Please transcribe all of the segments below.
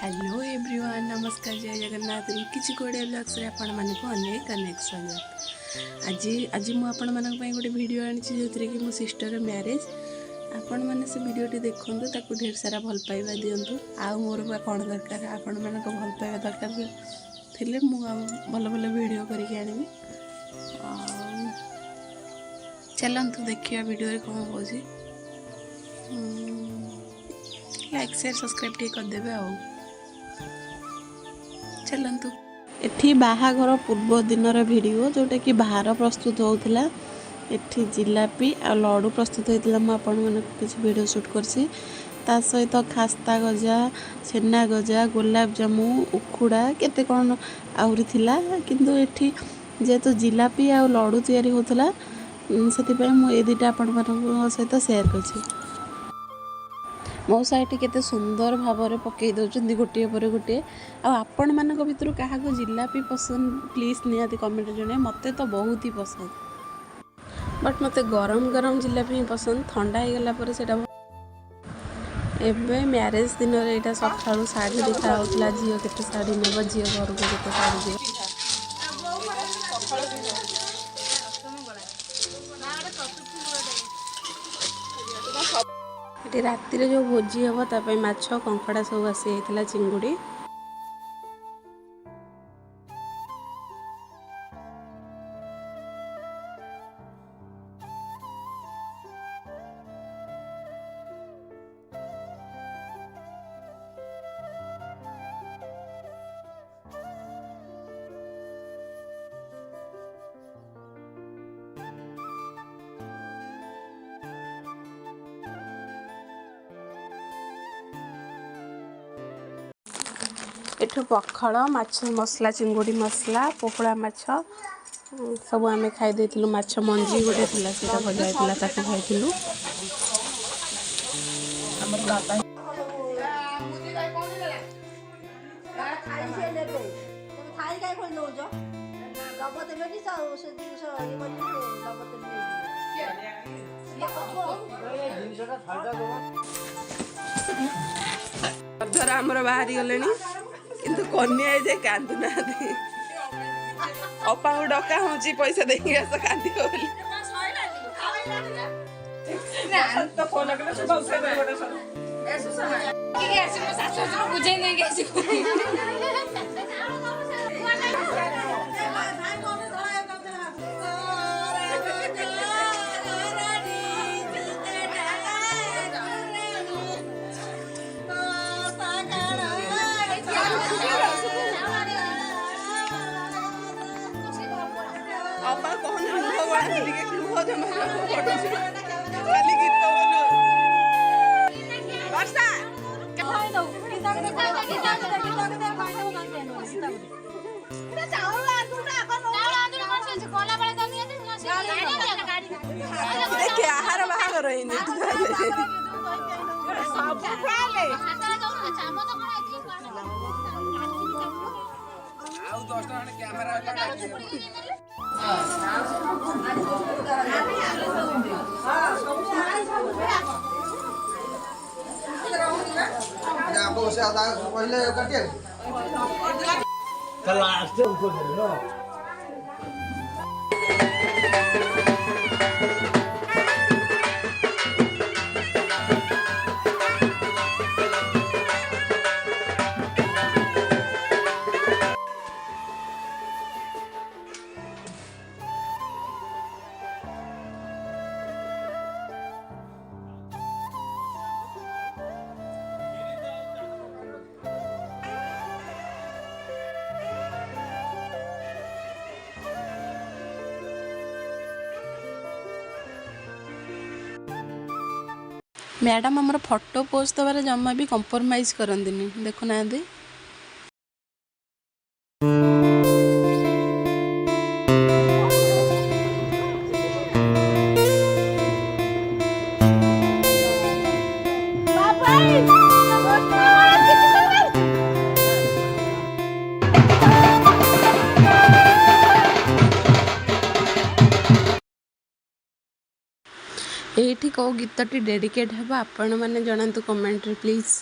Hello everyone, नमस्कार, जय जगन्नाथ। किसी कोड़े ब्लॉग्स रे आपण मानक अनेक अनेक स्वागत। आज मु आपण मानक पई गोटे वीडियो आनी जे कि मो सिस्टर मैरिज। आपण माने से वीडियोटी देखंतु, ताकू ढेर सारा भल पाइबा दियंतु। आ मोर बा कोन दरकार आपण मानक भल पाइबा दरकार थिले मु भल भल वीडियो करके आनिबी। चलंतु देखिया वीडियो रे कोन होजी। लाइक शेयर सब्सक्राइब टे कर देबे आ। चलतु एठी बाहाघर पूर्व दिन वीडियो जोटा कि बाहर प्रस्तुत होता। एठी जिलापी आ लड्डू प्रस्तुत होता। मुझे किसी वीडियो शूट करसी। ता सहित खास्ता गजा, छेना गजा, गुलाब जामु, उखुड़ा केते कौन आहरी थिला। किंतु एठी जेहेतु जिलापी आ लड्डू तैयारी होता से मुझे दुटा आपण सहित शेयर करछि। मौसा ये केते सुंदर भाव में पकई दौरान गोटे पर गोटे। आपण मान भर क्या जिलापी पसंद प्लीज निहाती कमेंट जन। मत तो बहुत ही पसंद, बट मत गरम गरम जिलापी ही पसंद। ठंडा हो गला से एवं मैरेज दिन यहाँ सका शाढ़ी देखा होता। झील के शाढ़ी नब, झील घर को के शाढ़ी दे। ये राति जो भोजी हम ताप माछ कंकड़ा सब आसी चिंगुड़ी। एठो पखाड़ माछ मसला, चिंगुड़ी मसला, पोकड़ा माछ सब आम खाई देथिलु। माछ मंजी गोटे थिला सेटा भजा हैतिला, ताकू खाइथिलु। हमर बाबा धरा हमर बाहरी गलेनी, किंतु कन्या जे कांदु ना। अपा को डका होची पैसा देंगे आस कांदी बोली। तो फोन लगले से बहुत से गोटे सन एसु समय की ऐसे मो सासु जो बुझे नहीं कैसे अपा कौन लुह बड़ा के लुह जमा खाली गीत बोलो वर्षा खाई दो गीता के चावल आंदुटा अपन चावल आंदुटा कोन से कोला बळे दनी है के आहार बाहार रहिनी सब खाले हाता जाऊ चामो तो कोन एथि आउ 10 टा कैमरा से आधा पहले कटिए चल लास्ट ऊपर चलो। मैडम आमर फोटो पोस्ट दबार जमा भी कंप्रोमाइज करंदिनी। देखुना ଏଇଠି କେଉଁ ଗୀତଟି ଡେଡିକେଟ୍ ହେବ ଆପଣମାନେ ଜଣାନ୍ତୁ କମେଣ୍ଟରେ ପ୍ଲିଜ୍।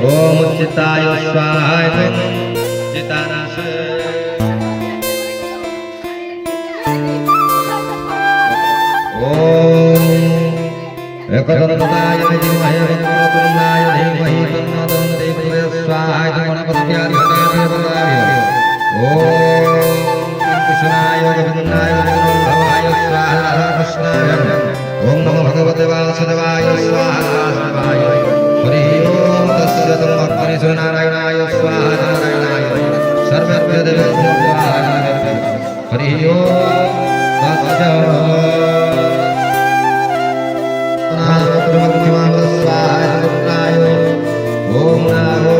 ओम चिताय स्वाहाय चितानाश ओम एकदंताय विद्महे वक्रतुंडाय धीमहि तन्नो दन्ति स्वाहाय गणपतिभ्याय ओम कृष्णाय गोविन्दाय भवाय स्वाहा राधा कृष्णाय ओम नमो भगवते वासुदेवाय स्वाहा हरि ओम तस्य तन्मग्नि नारायणाय स्वाहा नारायणाय सर्वभ्यो देवेभ्यो स्वाहा हरि ओम तस्य ओम नामो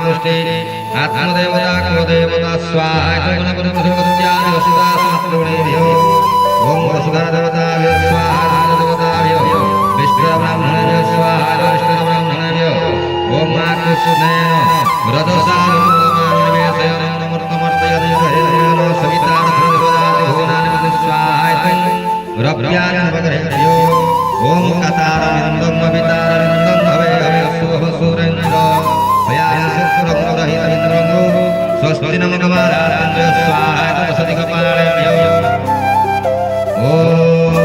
कृष्ण आत्मदेवता को देवता स्वाहा ओम वसुधा देवता स्वाहा देवता विष्णु ब्राह्मण स्वाहा विष्णु ब्राह्मण ओम कृष्णेन रजसा सविता स्वाहा ओम कतारविंदम वितारविंदम भवे हवे शुभ सुरेंद्र स्वस्ति नमो नमः स्वाहा तपसति कपालेभ्यो ओम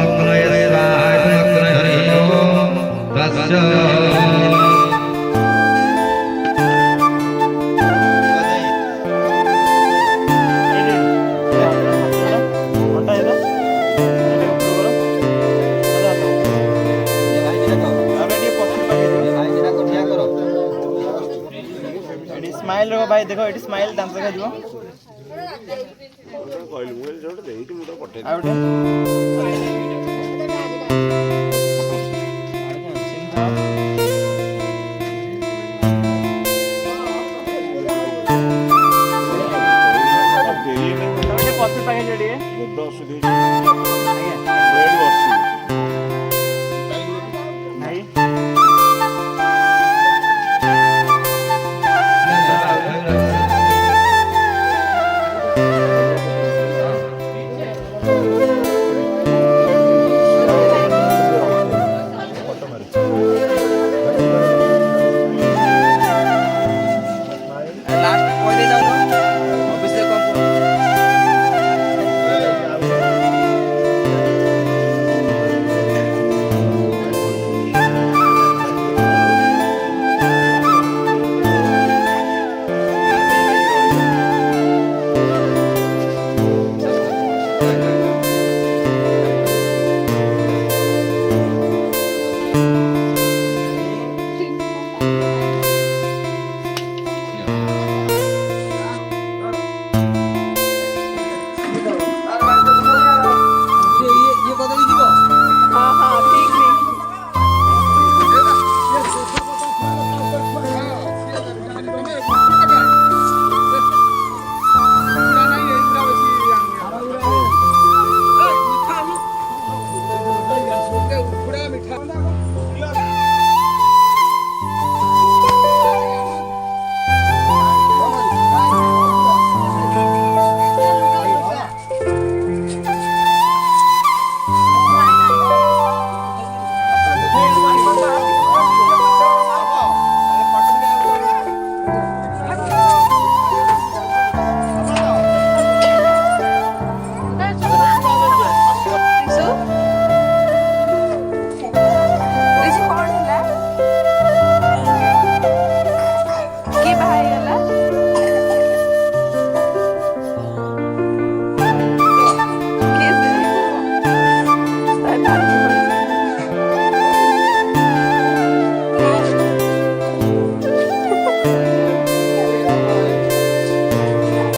अग्नये स्वाहा अग्नये हरि ओम तस्य भाई देखो एटी स्माइल डांस देखा जीवो କହିଲି ମୁଁ କହିଲି ଯୋଉଟା ଦେଇଛି ମୁଁ ତ ପଠେଇ आ उठे ଦେଇ पछ पाके जडिए ବସିଛି